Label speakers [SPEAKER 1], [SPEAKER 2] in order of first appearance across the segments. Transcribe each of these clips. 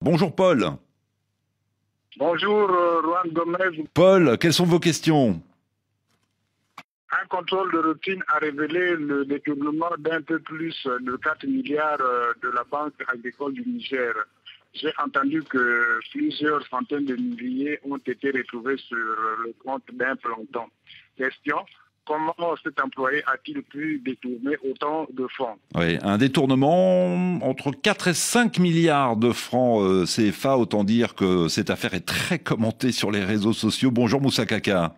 [SPEAKER 1] Bonjour Paul.
[SPEAKER 2] Bonjour, Juan Gomez.
[SPEAKER 1] Paul, quelles sont vos questions?
[SPEAKER 2] Un contrôle de routine a révélé le détournement d'un peu plus de 4 milliards de la Banque agricole du Niger. J'ai entendu que plusieurs centaines de milliers ont été retrouvés sur le compte d'un planton. Question, comment cet employé a-t-il pu détourner autant de fonds?
[SPEAKER 1] Oui, un détournement entre 4 et 5 milliards de francs CFA, autant dire que cette affaire est très commentée sur les réseaux sociaux. Bonjour Moussa Kaka.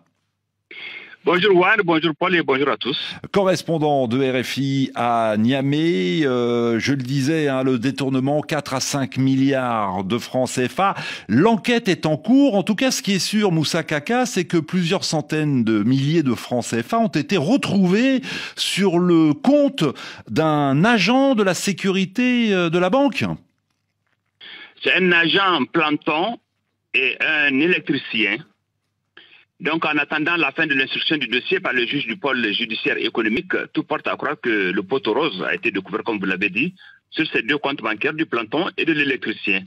[SPEAKER 3] Bonjour Juan, bonjour Paul et bonjour à tous.
[SPEAKER 1] Correspondant de RFI à Niamey, je le disais, le détournement 4 à 5 milliards de francs CFA. L'enquête est en cours. En tout cas, ce qui est sûr, Moussa Kaka, c'est que plusieurs centaines de milliers de francs CFA ont été retrouvés sur le compte d'un agent de la sécurité de la banque.
[SPEAKER 3] C'est un agent planton et un électricien. Donc, en attendant la fin de l'instruction du dossier par le juge du pôle judiciaire économique, tout porte à croire que le poteau rose a été découvert, comme vous l'avez dit, sur ces deux comptes bancaires du planton et de l'électricien.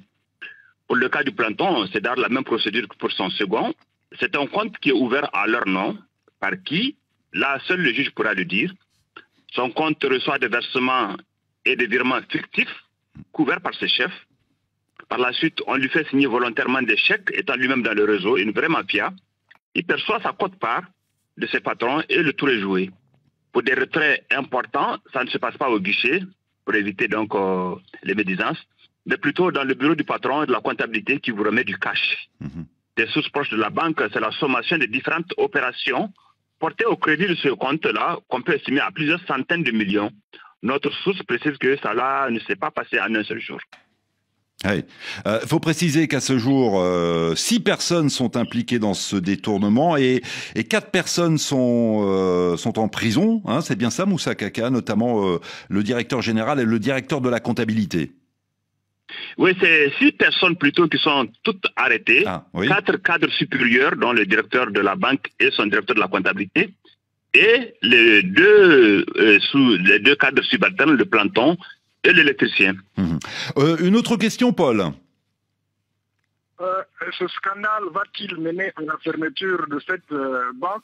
[SPEAKER 3] Pour le cas du planton, c'est dans la même procédure que pour son second. C'est un compte qui est ouvert à leur nom, par qui, là, seul le juge pourra le dire. Son compte reçoit des versements et des virements fictifs, couverts par ses chefs. Par la suite, on lui fait signer volontairement des chèques, étant lui-même dans le réseau, une vraie mafia. Il perçoit sa quote-part de ses patrons et le tour est joué. Pour des retraits importants, ça ne se passe pas au guichet, pour éviter donc les médisances, mais plutôt dans le bureau du patron et de la comptabilité qui vous remet du cash. Des sources proches de la banque, c'est la sommation des différentes opérations portées au crédit de ce compte-là, qu'on peut estimer à plusieurs centaines de millions. Notre source précise que ça là ne s'est pas passé en un seul jour.
[SPEAKER 1] Il faut préciser qu'à ce jour, 6 personnes sont impliquées dans ce détournement et 4 personnes sont en prison. C'est bien ça, Moussa Kaka, notamment le directeur général et le directeur de la comptabilité.
[SPEAKER 3] Oui, c'est 6 personnes plutôt qui sont toutes arrêtées.
[SPEAKER 1] Oui.
[SPEAKER 3] 4 cadres supérieurs, dont le directeur de la banque et son directeur de la comptabilité. Et les deux cadres subalternes, le planton et l'électricien.
[SPEAKER 1] Une autre question, Paul.
[SPEAKER 2] Ce scandale va-t-il mener à la fermeture de cette banque?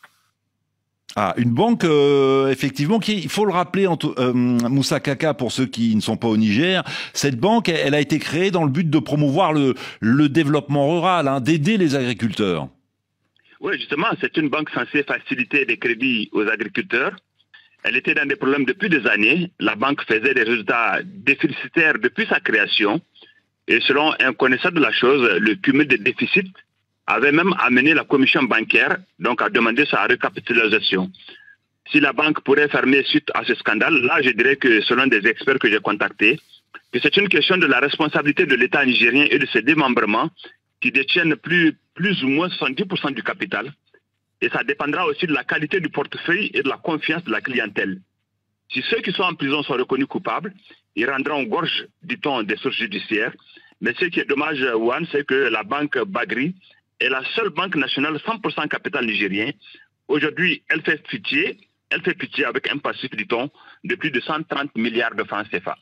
[SPEAKER 1] Une banque, effectivement, il faut le rappeler, Moussa Kaka, pour ceux qui ne sont pas au Niger, cette banque, elle a été créée dans le but de promouvoir le développement rural, d'aider les agriculteurs.
[SPEAKER 3] Oui, justement, c'est une banque censée faciliter les crédits aux agriculteurs. Elle était dans des problèmes depuis des années. La banque faisait des résultats déficitaires depuis sa création. Et selon un connaisseur de la chose, le cumul des déficits avait même amené la commission bancaire donc à demander sa recapitalisation. Si la banque pourrait fermer suite à ce scandale, là je dirais que selon des experts que j'ai contactés, que c'est une question de la responsabilité de l'État nigérien et de ses démembrements qui détiennent plus ou moins 70% du capital. Et ça dépendra aussi de la qualité du portefeuille et de la confiance de la clientèle. Si ceux qui sont en prison sont reconnus coupables, ils rendront gorge, dit-on, des sources judiciaires. Mais ce qui est dommage, Juan, c'est que la banque Bagri est la seule banque nationale 100% capital nigérien. Aujourd'hui, elle fait pitié avec un passif, dit-on, de plus de 130 milliards de francs CFA.